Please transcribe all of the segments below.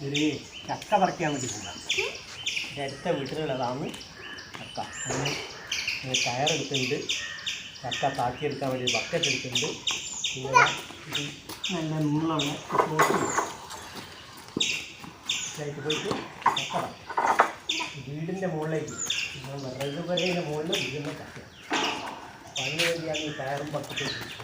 ഒരു ചക്ക പറിക്കാൻ വേണ്ടി പോകാം. അടുത്ത വീട്ടിലുള്ളതാണ് ചക്ക. അതിന് കയറെടുക്കുന്നുണ്ട്, ചക്ക താക്കിയെടുക്കാൻ വേണ്ടി ബക്കറ്റ് എടുക്കുന്നുണ്ട്. ഇങ്ങനെ ഇത് നല്ല നീളമുള്ള ആയിട്ട് പോയിട്ട് ചക്ക വീടിൻ്റെ മുകളിലേക്ക് വിറക് പുരയുടെ മുകളിൽ വീഴുന്ന ചക്ക. അപ്പം അതിന് വേണ്ടിയാണ് ഈ കയറും ബക്കറ്റ് എടുക്കുന്നത്.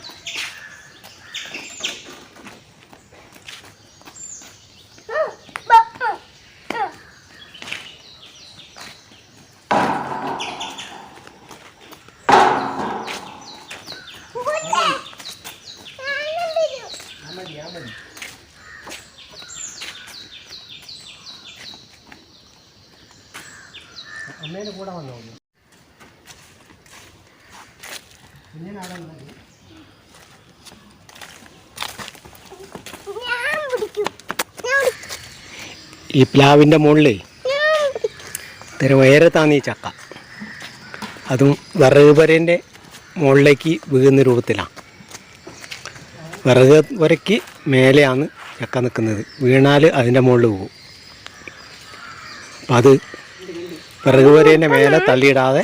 അമ്മേനെ കൂടെ വന്നോ ഇങ്ങനെ അവിടെ ഈ പ്ലാവിൻ്റെ മുകളിൽ ഇത്ര ഉയരത്താണ് ഈ ചക്ക. അതും വിറക് പുരേൻ്റെ മുകളിലേക്ക് വീഴുന്ന രൂപത്തിലാണ്. വിറക് പുരയ്ക്ക് മേലെയാണ് ചക്ക നിൽക്കുന്നത്. വീണാൽ അതിൻ്റെ മുകളിൽ പോകും. അപ്പം അത് വിറക് പുരേൻ്റെ മേലെ തള്ളിയിടാതെ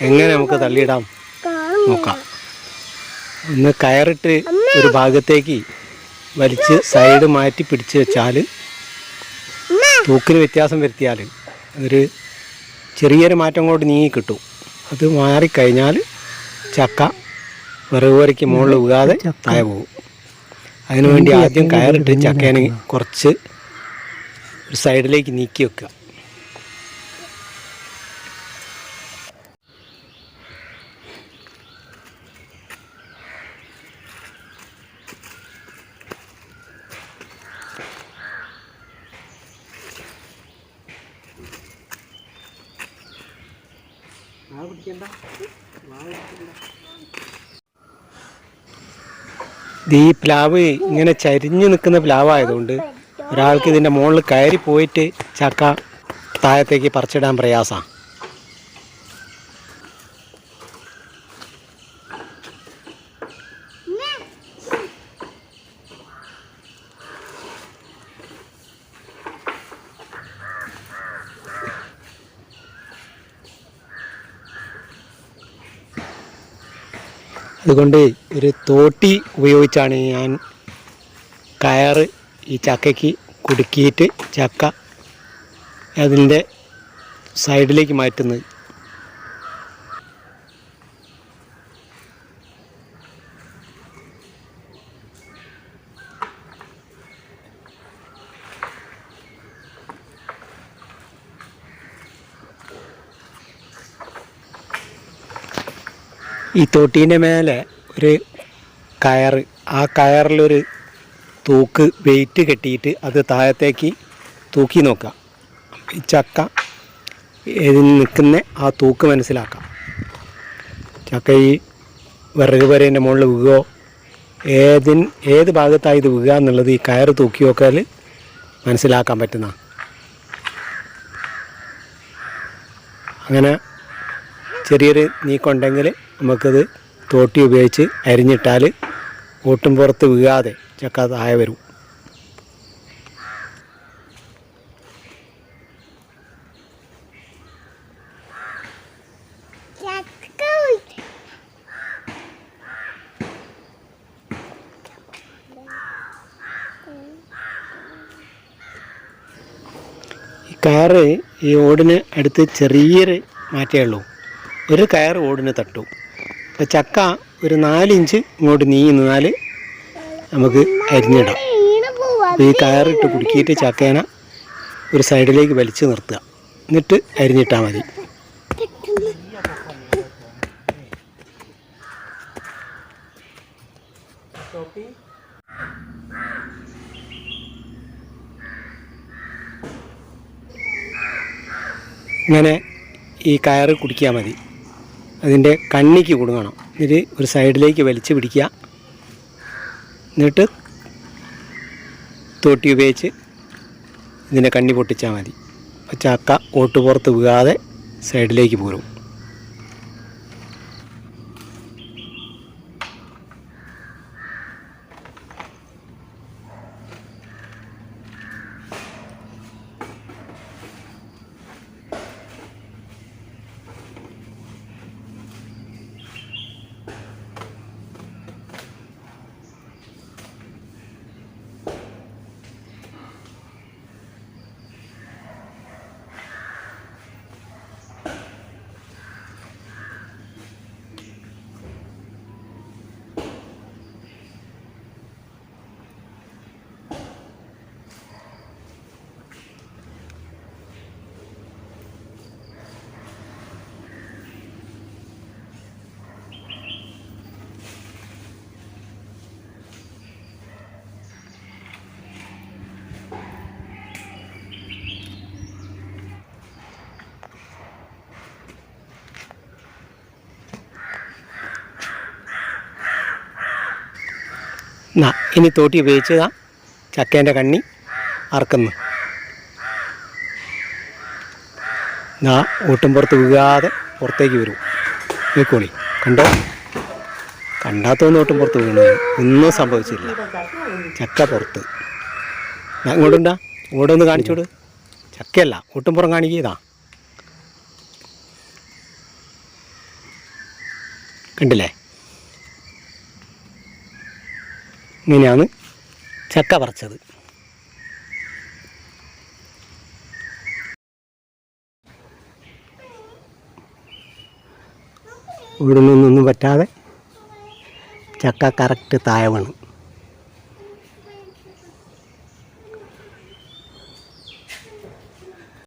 എങ്ങനെ നമുക്ക് തള്ളിയിടാം നോക്കാം. ഒന്ന് കയറിട്ട് ഒരു ഭാഗത്തേക്ക് വലിച്ച് സൈഡ് മാറ്റി പിടിച്ച് വെച്ചാൽ തൂക്കിന് വ്യത്യാസം വരുത്തിയാൽ ഒരു ചെറിയൊരു മാറ്റം കൊണ്ട് നീങ്ങി കിട്ടും. അത് മാറിക്കഴിഞ്ഞാൽ ചക്ക വിറക് പുരയ്ക്ക് മുകളിൽ വീഴാതെ താഴെ പോകും. അതിനുവേണ്ടി ആദ്യം കയറിട്ട് ചക്കേനെ കുറച്ച് ഒരു സൈഡിലേക്ക് നീക്കി വെക്കുക. ഈ പ്ലാവ് ഇങ്ങനെ ചരിഞ്ഞു നിൽക്കുന്ന പ്ലാവായതുകൊണ്ട് ഒരാൾക്ക് ഇതിൻ്റെ മുകളിൽ കയറി പോയിട്ട് ചക്ക താഴത്തേക്ക് പറിച്ചിടാൻ പ്രയാസമാണ്. അതുകൊണ്ട് ഒരു തോട്ടി ഉപയോഗിച്ചാണ് ഞാൻ കയറ് ഈ ചക്കയ്ക്ക് കുടുക്കിയിട്ട് ചക്ക അതിൻ്റെ സൈഡിലേക്ക് മാറ്റുന്നത്. ഈ തോട്ടീൻ്റെ മേലെ ഒരു കയറ്, ആ കയറിലൊരു തൂക്ക് വെയിറ്റ് കെട്ടിയിട്ട് അത് താഴത്തേക്ക് തൂക്കി നോക്കുക. ഈ ചക്ക ഇതിൽ നിൽക്കുന്ന ആ തൂക്ക് മനസ്സിലാക്കാം. ചക്ക ഈ വിറക് പുരേൻ്റെ മുകളിൽ വീഴുകയോ ഏത് ഭാഗത്തായി ഇത് വീഴുക എന്നുള്ളത് ഈ കയറ് തൂക്കി നോക്കിയാൽ മനസ്സിലാക്കാൻ പറ്റുന്ന. അങ്ങനെ ചെറിയൊരു നീക്കമുണ്ടെങ്കിൽ നമുക്കത് തോട്ടി ഉപയോഗിച്ച് അരിഞ്ഞിട്ടാൽ ഓട്ടും പുറത്ത് വീഴാതെ ചക്ക താഴെ വരും. ഈ കയറ് ഈ ഓടിന് അടുത്ത് ചെറിയൊരു മാറ്റേ ഉള്ളൂ. ഒരു കയർ ഓടിന് തട്ടും. അപ്പോൾ ചക്ക ഒരു 4 ഇഞ്ച് ഇങ്ങോട്ട് നീങ്ങി നിന്നാൽ നമുക്ക് അരിഞ്ഞിടാം. അപ്പോൾ ഈ കയറിട്ട് കുടുക്കിയിട്ട് ചക്കേനെ ഒരു സൈഡിലേക്ക് വലിച്ചു നിർത്തുക. എന്നിട്ട് അരിഞ്ഞിട്ടാൽ മതി. ഇങ്ങനെ ഈ കയറ് കുടിക്കാൻ മതി. അതിൻ്റെ കണ്ണിക്ക് കുടുങ്ങണം. എന്നിട്ട് ഒരു സൈഡിലേക്ക് വലിച്ചു പിടിക്കുക. എന്നിട്ട് തോട്ടി ഉപയോഗിച്ച് ഇതിൻ്റെ കണ്ണി പൊട്ടിച്ചാൽ മതി. അപ്പോൾ ചക്ക ഓട്ടുപുറത്ത് വീഴാതെ സൈഡിലേക്ക് പോരും. എന്നാ ഇനി തോട്ടി ഉപയോഗിച്ചതാ ചക്കേൻ്റെ കണ്ണി അറക്കുന്നു. എന്നാ ഓട്ടുംപുറത്ത് വീഴാതെ പുറത്തേക്ക് വരും. നോക്കോളി, കണ്ടോ? കണ്ടാത്തൊന്നും ഓട്ടുംപുറത്ത് വീണു, ഒന്നും സംഭവിച്ചില്ല. ചക്ക പുറത്ത്. ഇങ്ങോട്ടുണ്ടാ, ഇവിടെ ഒന്ന് കാണിച്ചോട്. ചക്കയല്ല, ഓട്ടുംപുറം കാണിക്കതാ. കണ്ടില്ലേ? ഇങ്ങനെയാണ് ചക്ക പറിച്ചത്. ഇവിടെ നിന്നൊന്നും പറ്റാതെ ചക്ക കറക്റ്റ് താഴെ വീണു.